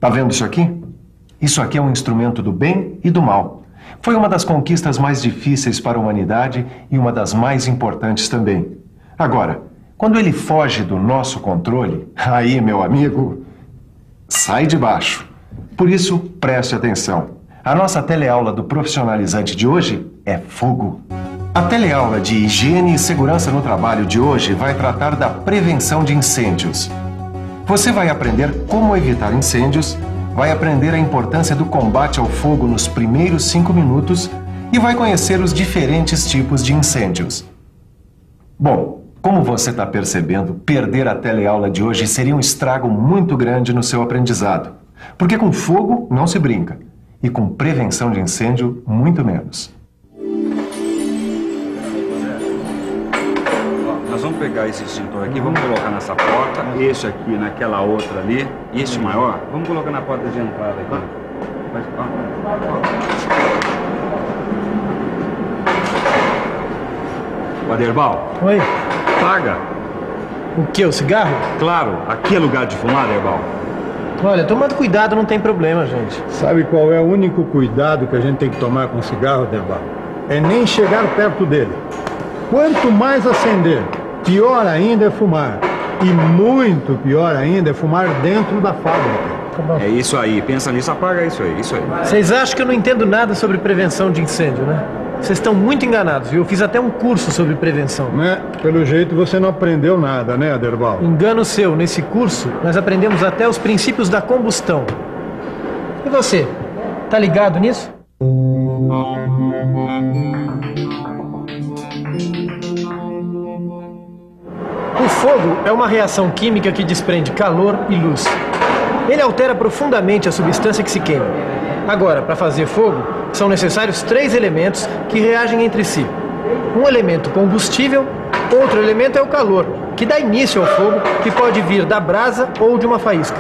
Tá vendo isso aqui? Isso aqui é um instrumento do bem e do mal. Foi uma das conquistas mais difíceis para a humanidade e uma das mais importantes também. Agora, quando ele foge do nosso controle, aí, meu amigo, sai de baixo. Por isso, preste atenção. A nossa teleaula do profissionalizante de hoje é fogo. A teleaula de higiene e segurança no trabalho de hoje vai tratar da prevenção de incêndios. Você vai aprender como evitar incêndios, vai aprender a importância do combate ao fogo nos primeiros 5 minutos e vai conhecer os diferentes tipos de incêndios. Bom, como você está percebendo, perder a teleaula de hoje seria um estrago muito grande no seu aprendizado. Porque com fogo não se brinca e com prevenção de incêndio, muito menos. Nós vamos pegar esse extintor aqui, vamos colocar nessa porta, este aqui naquela outra ali, e este maior, vamos colocar na porta de entrada aqui. O Aderbal. Oi. Paga. O que? O cigarro? Claro, aqui é lugar de fumar, Aderbal. Olha, tomando cuidado não tem problema, gente. Sabe qual é o único cuidado que a gente tem que tomar com o cigarro, Aderbal? É nem chegar perto dele. Quanto mais acender, pior ainda é fumar. E muito pior ainda é fumar dentro da fábrica. É isso aí, pensa nisso, apaga isso aí, isso aí. Vocês acham que eu não entendo nada sobre prevenção de incêndio, né? Vocês estão muito enganados, viu? Eu fiz até um curso sobre prevenção. Pelo jeito você não aprendeu nada, né, Aderbal? Engano seu. Nesse curso, nós aprendemos até os princípios da combustão. E você? Tá ligado nisso? O fogo é uma reação química que desprende calor e luz. Ele altera profundamente a substância que se queima. Agora, para fazer fogo, são necessários 3 elementos que reagem entre si. Um elemento combustível, outro elemento é o calor, que dá início ao fogo, que pode vir da brasa ou de uma faísca.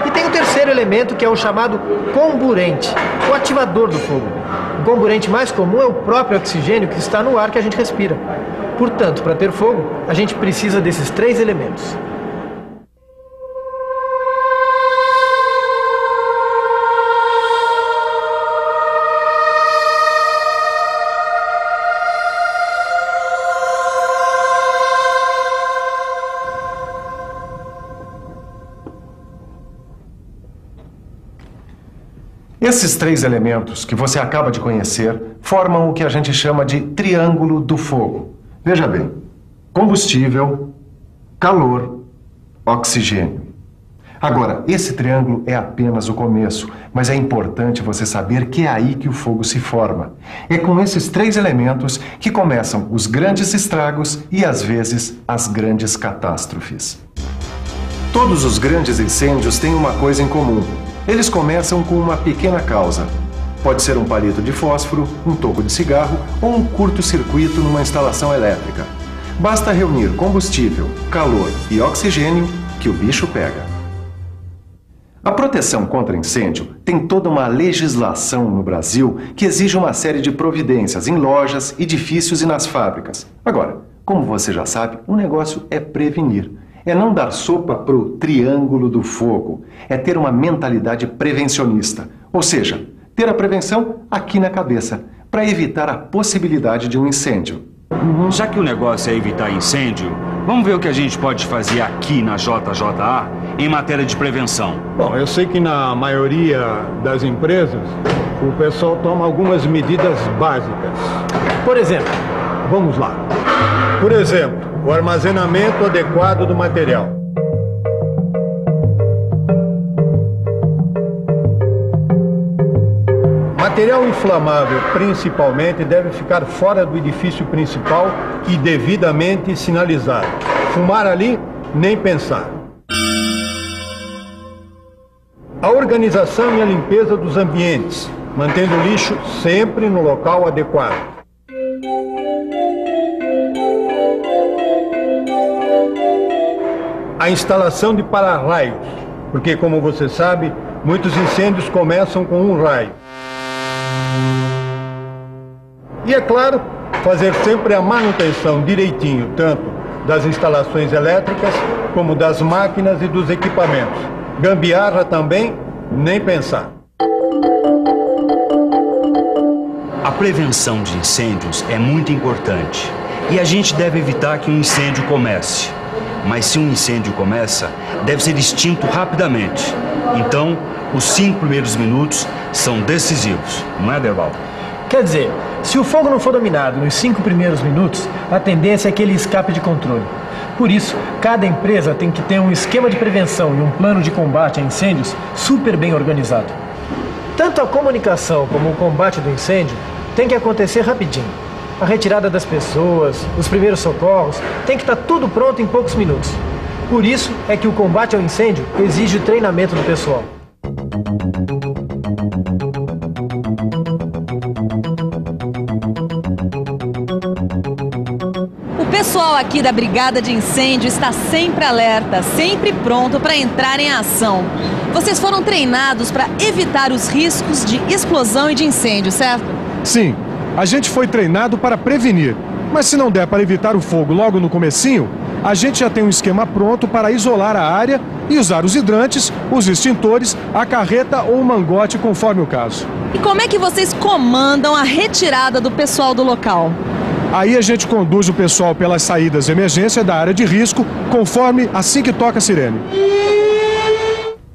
E tem o terceiro elemento, que é o chamado comburente, o ativador do fogo. O comburente mais comum é o próprio oxigênio que está no ar que a gente respira. Portanto, para ter fogo, a gente precisa desses 3 elementos. Esses 3 elementos que você acaba de conhecer formam o que a gente chama de triângulo do fogo. Veja bem, combustível, calor, oxigênio. Agora, esse triângulo é apenas o começo, mas é importante você saber que é aí que o fogo se forma. É com esses 3 elementos que começam os grandes estragos e, às vezes, as grandes catástrofes. Todos os grandes incêndios têm uma coisa em comum. Eles começam com uma pequena causa. Pode ser um palito de fósforo, um toco de cigarro ou um curto-circuito numa instalação elétrica. Basta reunir combustível, calor e oxigênio que o bicho pega. A proteção contra incêndio tem toda uma legislação no Brasil que exige uma série de providências em lojas, edifícios e nas fábricas. Agora, como você já sabe, o negócio é prevenir. É não dar sopa pro triângulo do fogo. É ter uma mentalidade prevencionista. Ou seja, ter a prevenção aqui na cabeça, para evitar a possibilidade de um incêndio. Já que o negócio é evitar incêndio, vamos ver o que a gente pode fazer aqui na JJA em matéria de prevenção. Bom, eu sei que na maioria das empresas, o pessoal toma algumas medidas básicas. Por exemplo, vamos lá. Por exemplo, o armazenamento adequado do material. Material inflamável, principalmente, deve ficar fora do edifício principal e devidamente sinalizado. Fumar ali, nem pensar. A organização e a limpeza dos ambientes, mantendo o lixo sempre no local adequado. A instalação de para-raios, porque, como você sabe, muitos incêndios começam com um raio. E, é claro, fazer sempre a manutenção direitinho, tanto das instalações elétricas como das máquinas e dos equipamentos. Gambiarra também Nem pensar. A prevenção de incêndios é muito importante e a gente deve evitar que um incêndio comece. Mas se um incêndio começa, deve ser extinto rapidamente. Então, os 5 primeiros minutos são decisivos, não é, Derbal? Quer dizer, se o fogo não for dominado nos 5 primeiros minutos, a tendência é que ele escape de controle. Por isso, cada empresa tem que ter um esquema de prevenção e um plano de combate a incêndios super bem organizado. Tanto a comunicação como o combate do incêndio tem que acontecer rapidinho. A retirada das pessoas, os primeiros socorros, tem que estar tudo pronto em poucos minutos. Por isso é que o combate ao incêndio exige o treinamento do pessoal. O pessoal aqui da Brigada de Incêndio está sempre alerta, sempre pronto para entrar em ação. Vocês foram treinados para evitar os riscos de explosão e de incêndio, certo? Sim, a gente foi treinado para prevenir. Mas se não der para evitar o fogo logo no comecinho, a gente já tem um esquema pronto para isolar a área e usar os hidrantes, os extintores, a carreta ou o mangote, conforme o caso. E como é que vocês comandam a retirada do pessoal do local? Aí a gente conduz o pessoal pelas saídas de emergência da área de risco, conforme assim que toca a sirene.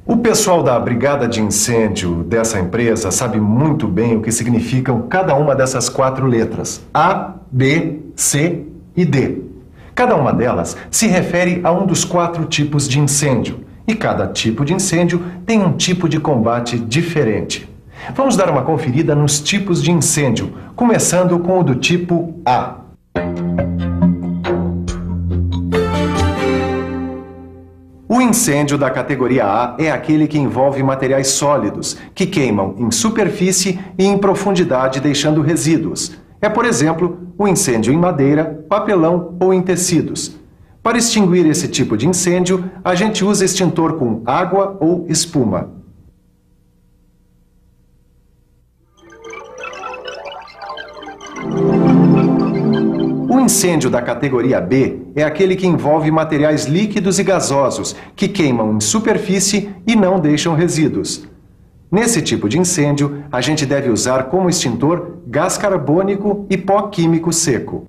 O pessoal da Brigada de Incêndio dessa empresa sabe muito bem o que significam cada uma dessas 4 letras: A, B, C e D. Cada uma delas se refere a um dos 4 tipos de incêndio, e cada tipo de incêndio tem um tipo de combate diferente. Vamos dar uma conferida nos tipos de incêndio, começando com o do tipo A. O incêndio da categoria A é aquele que envolve materiais sólidos, que queimam em superfície e em profundidade, deixando resíduos. É, por exemplo, o incêndio em madeira, papelão ou em tecidos. Para extinguir esse tipo de incêndio, a gente usa extintor com água ou espuma. O incêndio da categoria B é aquele que envolve materiais líquidos e gasosos, que queimam em superfície e não deixam resíduos. Nesse tipo de incêndio, a gente deve usar como extintor gás carbônico e pó químico seco.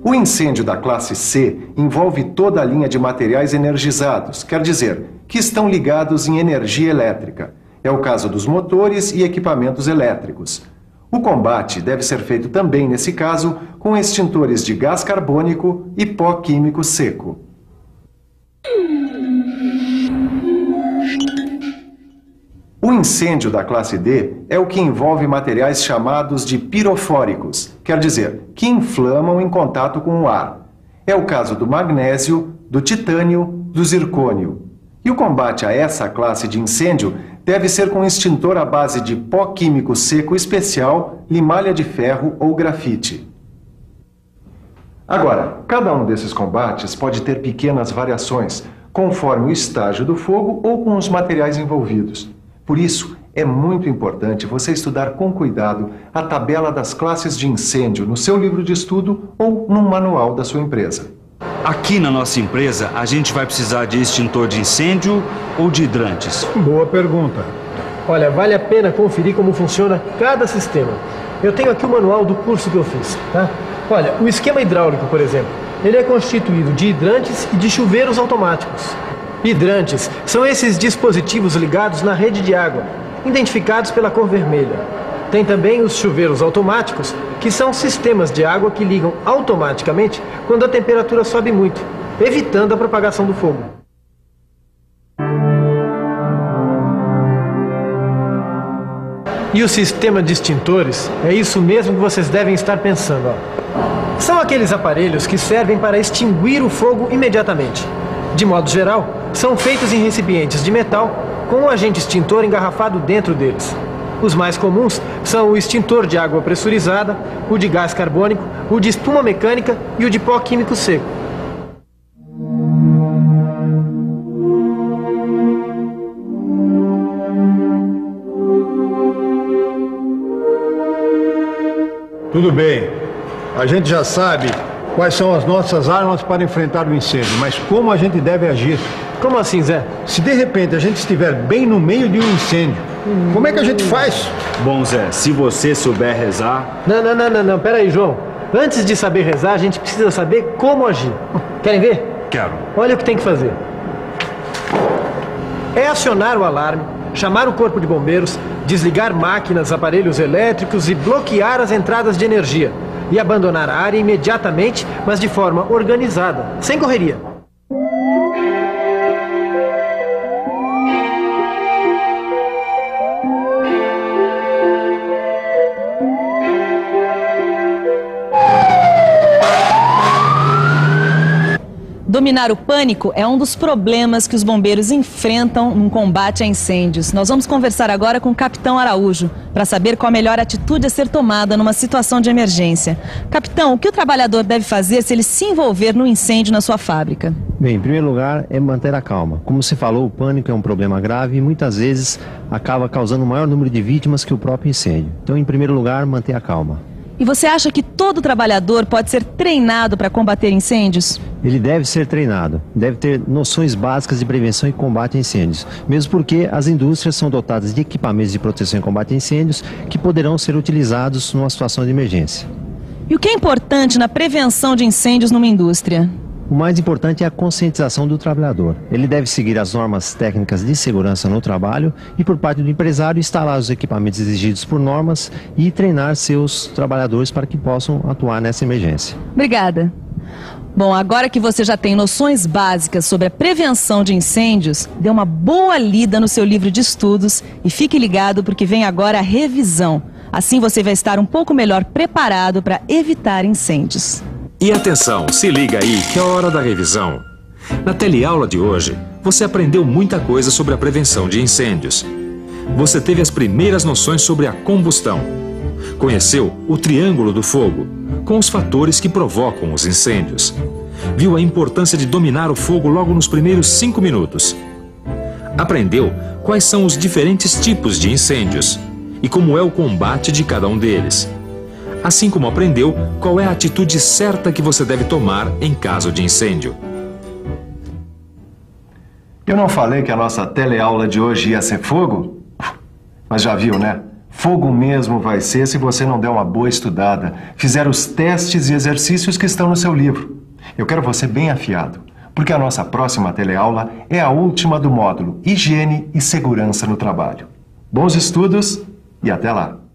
O incêndio da classe C envolve toda a linha de materiais energizados, quer dizer, que estão ligados em energia elétrica. É o caso dos motores e equipamentos elétricos. O combate deve ser feito também, nesse caso, com extintores de gás carbônico e pó químico seco. O incêndio da classe D é o que envolve materiais chamados de pirofóricos, quer dizer, que inflamam em contato com o ar. É o caso do magnésio, do titânio, do zircônio. E o combate a essa classe de incêndio deve ser com extintor à base de pó químico seco especial, limalha de ferro ou grafite. Agora, cada um desses combates pode ter pequenas variações, conforme o estágio do fogo ou com os materiais envolvidos. Por isso, é muito importante você estudar com cuidado a tabela das classes de incêndio no seu livro de estudo ou num manual da sua empresa. Aqui na nossa empresa, a gente vai precisar de extintor de incêndio ou de hidrantes? Boa pergunta. Olha, vale a pena conferir como funciona cada sistema. Eu tenho aqui o manual do curso que eu fiz, tá? Olha, o esquema hidráulico, por exemplo, ele é constituído de hidrantes e de chuveiros automáticos. Hidrantes são esses dispositivos ligados na rede de água, identificados pela cor vermelha. Tem também os chuveiros automáticos, que são sistemas de água que ligam automaticamente quando a temperatura sobe muito, evitando a propagação do fogo. E o sistema de extintores é isso mesmo que vocês devem estar pensando. Ó. São aqueles aparelhos que servem para extinguir o fogo imediatamente. De modo geral, são feitos em recipientes de metal com um agente extintor engarrafado dentro deles. Os mais comuns são o extintor de água pressurizada, o de gás carbônico, o de espuma mecânica e o de pó químico seco. Tudo bem. A gente já sabe quais são as nossas armas para enfrentar o incêndio, mas como a gente deve agir. Como assim, Zé? Se de repente a gente estiver bem no meio de um incêndio, como é que a gente faz? Bom, Zé, se você souber rezar... Não, pera aí, João. Antes de saber rezar, a gente precisa saber como agir. Querem ver? Quero. Olha o que tem que fazer. É acionar o alarme, chamar o corpo de bombeiros, desligar máquinas, aparelhos elétricos e bloquear as entradas de energia. E abandonar a área imediatamente, mas de forma organizada, sem correria. Dominar o pânico é um dos problemas que os bombeiros enfrentam no combate a incêndios. Nós vamos conversar agora com o Capitão Araújo para saber qual a melhor atitude a ser tomada numa situação de emergência. Capitão, o que o trabalhador deve fazer se ele se envolver no incêndio na sua fábrica? Bem, em primeiro lugar é manter a calma. Como se falou, o pânico é um problema grave e muitas vezes acaba causando o maior número de vítimas que o próprio incêndio. Então, em primeiro lugar, manter a calma. E você acha que todo trabalhador pode ser treinado para combater incêndios? Ele deve ser treinado, deve ter noções básicas de prevenção e combate a incêndios, mesmo porque as indústrias são dotadas de equipamentos de proteção e combate a incêndios que poderão ser utilizados numa situação de emergência. E o que é importante na prevenção de incêndios numa indústria? O mais importante é a conscientização do trabalhador. Ele deve seguir as normas técnicas de segurança no trabalho e, por parte do empresário, instalar os equipamentos exigidos por normas e treinar seus trabalhadores para que possam atuar nessa emergência. Obrigada. Bom, agora que você já tem noções básicas sobre a prevenção de incêndios, dê uma boa lida no seu livro de estudos e fique ligado porque vem agora a revisão. Assim você vai estar um pouco melhor preparado para evitar incêndios. E atenção, se liga aí que é a hora da revisão. Na teleaula de hoje, você aprendeu muita coisa sobre a prevenção de incêndios. Você teve as primeiras noções sobre a combustão. Conheceu o triângulo do fogo, com os fatores que provocam os incêndios. Viu a importância de dominar o fogo logo nos primeiros 5 minutos. Aprendeu quais são os diferentes tipos de incêndios e como é o combate de cada um deles. Assim como aprendeu qual é a atitude certa que você deve tomar em caso de incêndio. Eu não falei que a nossa teleaula de hoje ia ser fogo? Mas já viu, né? Fogo mesmo vai ser se você não der uma boa estudada, fizer os testes e exercícios que estão no seu livro. Eu quero você bem afiado, porque a nossa próxima teleaula é a última do módulo Higiene e Segurança no Trabalho. Bons estudos e até lá!